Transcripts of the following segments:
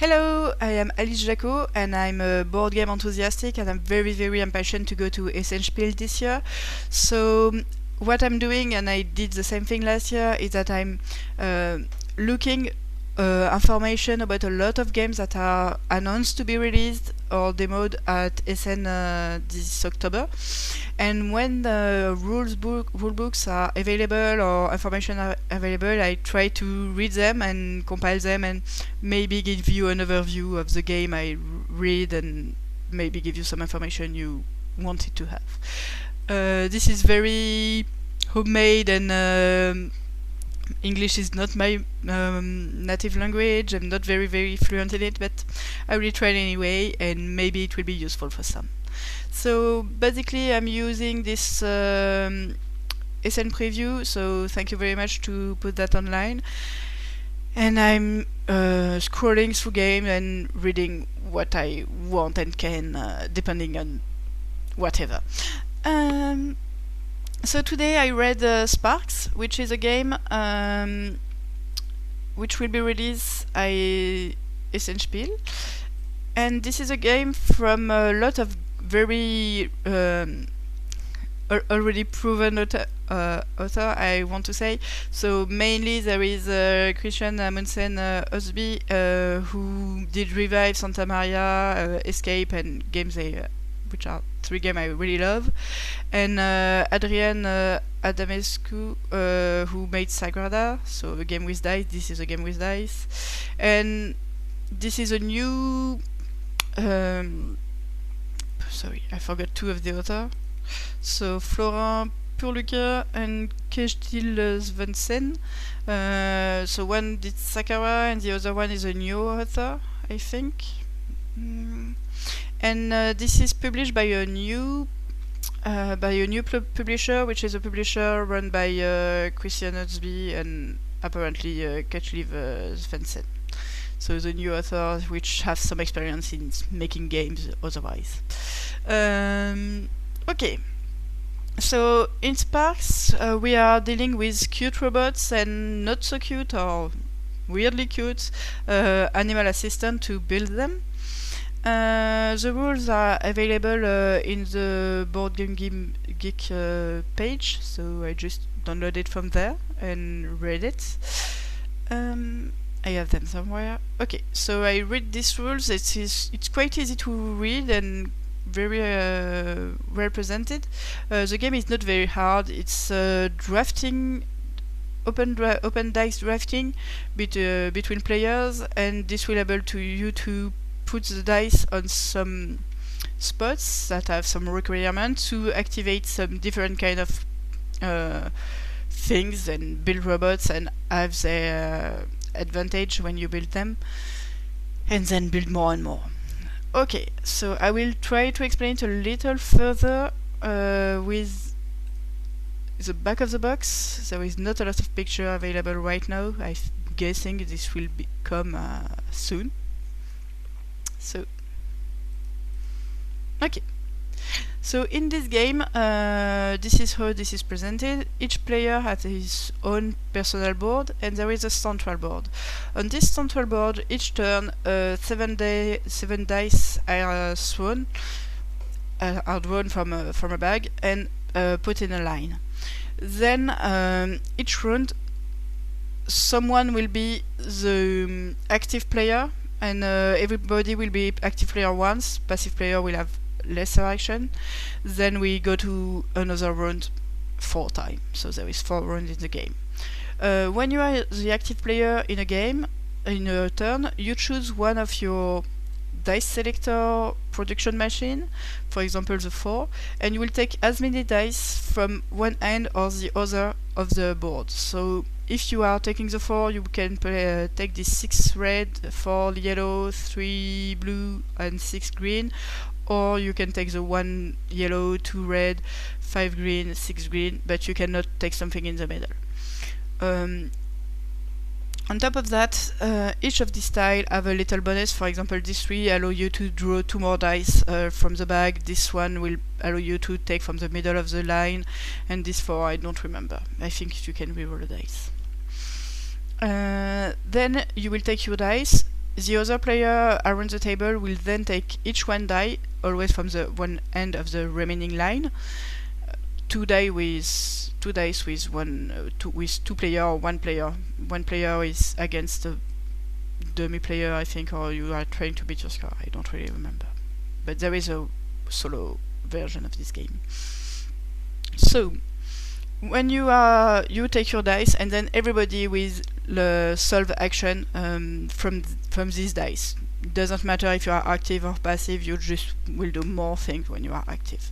Hello, I am Alice Jaco and I'm a board game enthusiastic and I'm very impatient to go to Essen Spiel this year. So what I'm doing, and I did the same thing last year, is that I'm looking information about a lot of games that are announced to be released or demoed at Essen this October. And when the rule books are available or information are available, I try to read them and compile them and maybe give you an overview of the game I read and maybe give you some information you wanted to have. This is very homemade and English is not my native language. I'm not very fluent in it, but I will try it anyway and maybe it will be useful for some. So basically I'm using this Essen Preview, so thank you very much to put that online. And I'm scrolling through game and reading what I want and can, depending on whatever. So today I read Sparks, which is a game which will be released at Essen Spiel. And this is a game from a lot of very already proven author, I want to say. So mainly there is Kristian Amundsen Østby, who did Revive, Santa Maria, Escape, and games which are 3 games I really love. And Adamescu, who made Sagrada, so a game with dice. This is a game with dice. And this is a new... sorry, I forgot 2 of the author. So Florin Purluca and Kjetil Svendsen. So one did Sakara and the other one is a new author, I think. And this is published by a new publisher, which is a publisher run by Kristian Østby and apparently Kjetil Svendsen. So the new authors which have some experience in making games otherwise. Okay, so in Sparks we are dealing with cute robots and not so cute or weirdly cute animal assistant to build them. The rules are available in the Board Game Geek page, so I just downloaded it from there and read it. I have them somewhere. Okay, so I read these rules. It's quite easy to read and very well presented. The game is not very hard. It's drafting, open dice drafting between players, and this will enable you to put the dice on some spots that have some requirements to activate some different kind of things and build robots and have their advantage when you build them, and then build more and more. Okay, so I will try to explain it a little further with the back of the box. There is not a lot of picture available right now. I'm guessing this will come soon. So, okay. So in this game, this is how this is presented. Each player has his own personal board, and there is a central board. On this central board, each turn, 7 dice are thrown, are drawn from a bag and put in a line. Then each round, someone will be the active player, and everybody will be active player once. Passive player will have lesser action. Then we go to another round 4 times, so there is 4 rounds in the game. When you are the active player in a game, in a turn, you choose one of your dice selector production machine, for example the 4, and you will take as many dice from one end or the other of the board. So if you are taking the 4, you can take the 6 red, 4 yellow, 3 blue and 6 green, or you can take the 1 yellow, 2 red, 5 green, 6 green, but you cannot take something in the middle. On top of that, each of these tiles have a little bonus. For example, this 3 allow you to draw 2 more dice from the bag. This one will allow you to take from the middle of the line, and this 4 I don't remember. I think you can reroll the dice. Then you will take your dice. The other player around the table will then take each one die, always from the one end of the remaining line. Two dice with two player or one player. One player is against the dummy player, I think, or you are trying to beat your score. I don't really remember. But there is a solo version of this game. So when you take your dice, and then everybody will solve action from these dice. It doesn't matter if you are active or passive, you just will do more things when you are active.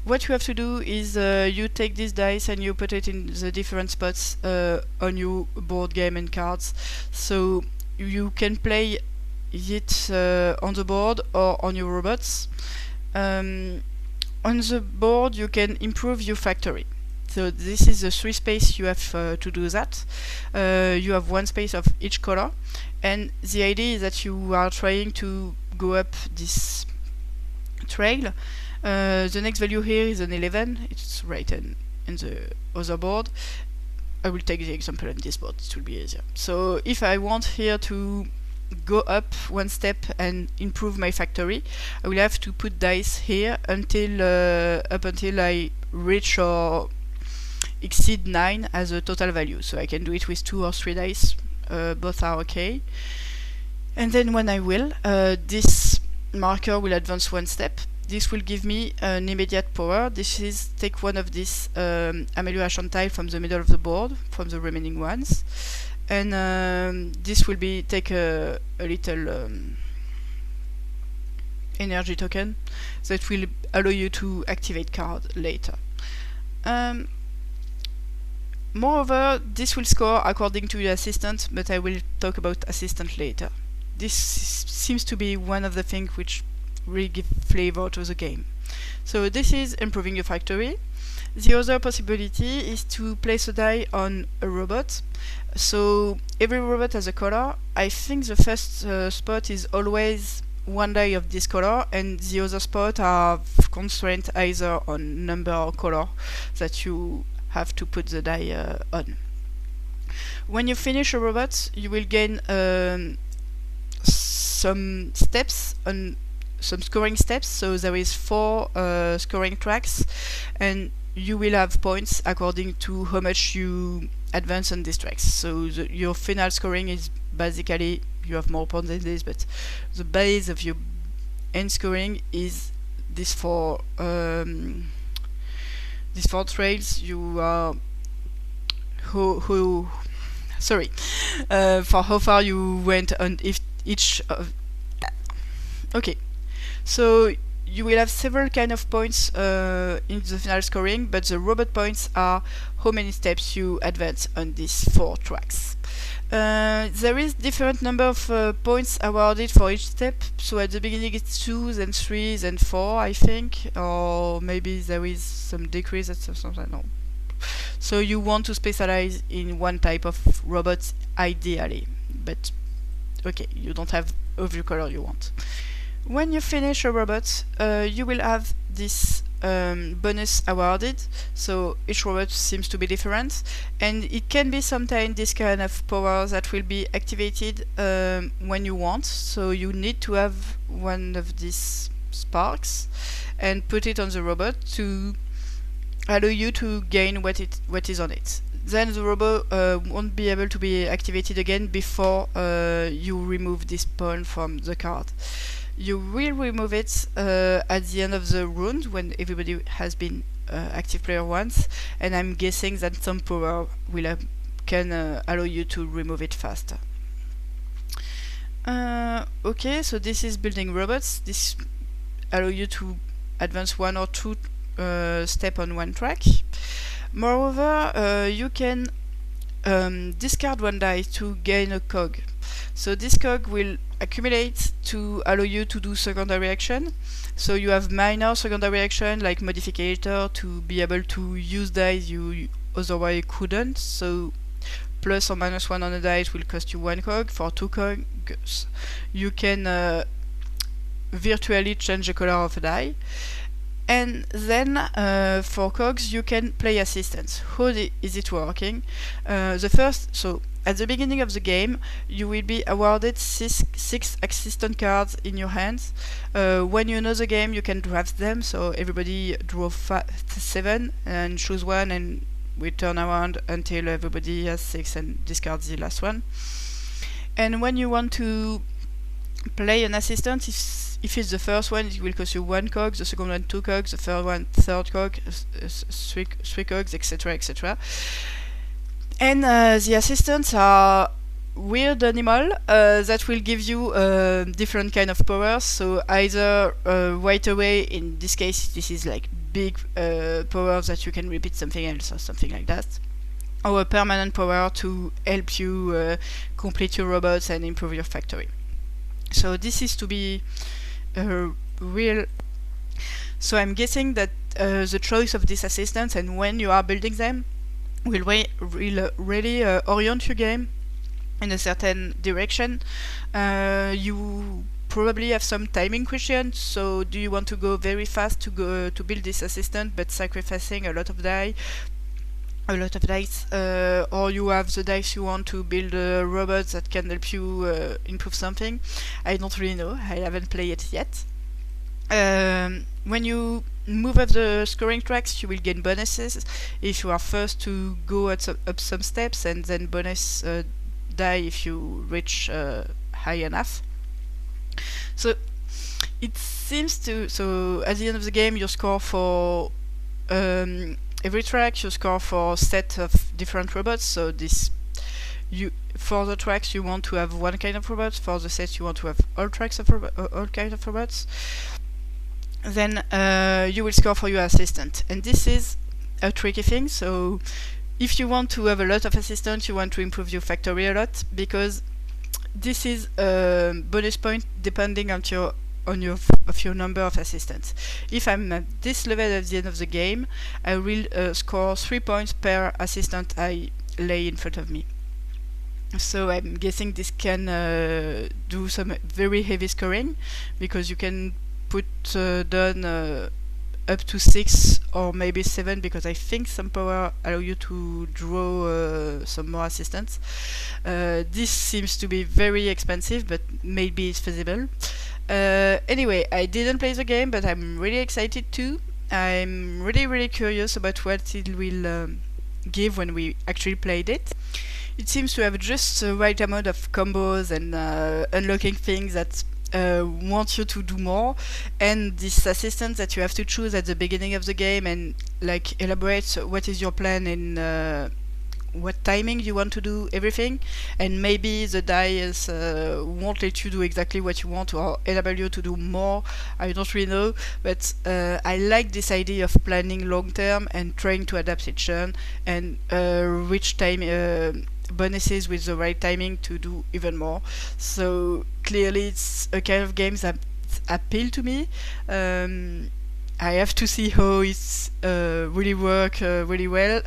What you have to do is you take these dice and you put it in the different spots on your board game and cards. So you can play it on the board or on your robots. On the board you can improve your factory. So this is the 3 space you have to do that. You have 1 space of each color, and the idea is that you are trying to go up this trail. The next value here is an 11. It's right in the other board. I will take the example on this board, it will be easier. So if I want here to go up 1 step and improve my factory, I will have to put dice here until up until I reach or exceed 9 as a total value. So I can do it with 2 or 3 dice, both are okay. And then when I will, this marker will advance 1 step. This will give me an immediate power. This is take one of these amelioration tile from the middle of the board, from the remaining ones, and this will be take a little energy token that will allow you to activate card later. Moreover, this will score according to the assistant, but I will talk about assistant later. This seems to be one of the things which really give flavor to the game. So this is improving your factory. The other possibility is to place a die on a robot. So every robot has a color. I think the first spot is always 1 die of this color, and the other spot are constrained either on number or color that you have to put the die on. When you finish a robot, you will gain some steps on some scoring steps. So there is 4 scoring tracks, and you will have points according to how much you advance on these tracks. So your final scoring is basically, you have more points than this, but the base of your end scoring is these 4 trails. You are for how far you went on each of. Okay, so you will have several kind of points in the final scoring, but the robot points are how many steps you advance on these 4 tracks. There is different number of points awarded for each step. So at the beginning it's 2, then 3, then 4, I think, or maybe there is some decrease or something. No. So you want to specialize in one type of robots ideally, but okay, you don't have every color you want. When you finish a robot, you will have this bonus awarded. So each robot seems to be different, and it can be sometimes this kind of power that will be activated when you want. So you need to have one of these sparks and put it on the robot to allow you to gain what is on it. Then the robot won't be able to be activated again before you remove this pawn from the card. You will remove it at the end of the round when everybody has been active player once, and I'm guessing that some power can allow you to remove it faster. Okay, so this is building robots. This allow you to advance 1 or 2 steps on one track. Moreover, you can discard 1 die to gain a cog. So this cog will accumulate to allow you to do secondary action. So you have minor secondary action like modificator to be able to use dice you otherwise couldn't. So plus or minus 1 on a die will cost you 1 cog. For 2 cogs you can virtually change the color of a die. And then for cogs you can play assistants. How is it working? So at the beginning of the game you will be awarded six assistant cards in your hands. When you know the game you can draft them, so everybody draw 7 and choose one, and we turn around until everybody has 6 and discard the last one. And when you want to play an assistant, if it's the first one, it will cost you 1 cog, the second one 2 cogs, the third one 3rd cog, 3 cogs, etc, etc. And the assistants are weird animal that will give you different kind of powers. So either right away, in this case this is like big power that you can repeat something else or something like that, or a permanent power to help you complete your robots and improve your factory. So this is to be real. So I'm guessing that the choice of these assistants and when you are building them will really orient your game in a certain direction. You probably have some timing questions. So do you want to go very fast to build this assistant but sacrificing a lot of dice, or you have the dice you want to build a robot that can help you improve something? I don't really know, I haven't played it yet. When you move up the scoring tracks you will gain bonuses if you are first to go up some steps, and then bonus die if you reach high enough. So it seems to, so at the end of the game you score for every track, you score for a set of different robots. So for the tracks you want to have one kind of robots, for the set you want to have all kinds of robots. Then you will score for your assistant, and this is a tricky thing. So if you want to have a lot of assistants, you want to improve your factory a lot, because this is a bonus point depending on your number of assistants. If I'm at this level at the end of the game, I will score 3 points per assistant I lay in front of me. So I'm guessing this can do some very heavy scoring, because you can put down up to 6 or maybe 7, because I think some power allow you to draw some more assistants. This seems to be very expensive, but maybe it's feasible. Anyway, I didn't play the game, but I'm really excited too. I'm really curious about what it will give when we actually played it. It seems to have just the right amount of combos and unlocking things that want you to do more, and this assistant that you have to choose at the beginning of the game and like elaborate what is your plan and what timing you want to do everything, and maybe the dice won't let you do exactly what you want or enable you to do more. I don't really know, but I like this idea of planning long term and trying to adapt each turn and reach time bonuses with the right timing to do even more. So clearly it's a kind of game that appeal to me. I have to see how it's really work really well.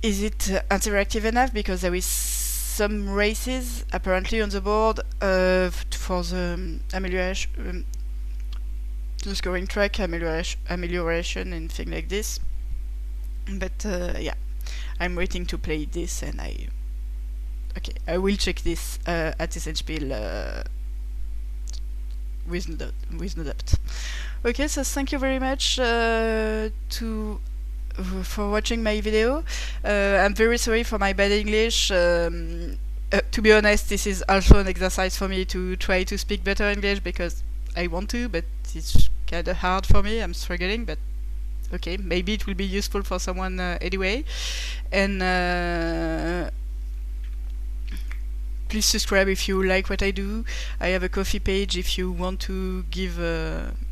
Is it interactive enough? Because there is some races apparently on the board for the amelioration, the scoring track, amelioration and things like this. But yeah, I'm waiting to play this, and I will check this at Essen Spiel with no doubt. Okay, so thank you very much for watching my video. I'm very sorry for my bad English. To be honest, this is also an exercise for me to try to speak better English, because I want to, but it's kind of hard for me. I'm struggling, but okay, maybe it will be useful for someone anyway. And please subscribe if you like what I do. I have a Ko-fi page if you want to give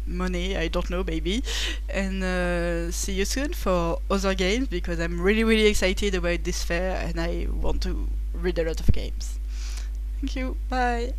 money, I don't know, maybe. And see you soon for other games, because I'm really excited about this fair and I want to read a lot of games. Thank you, bye!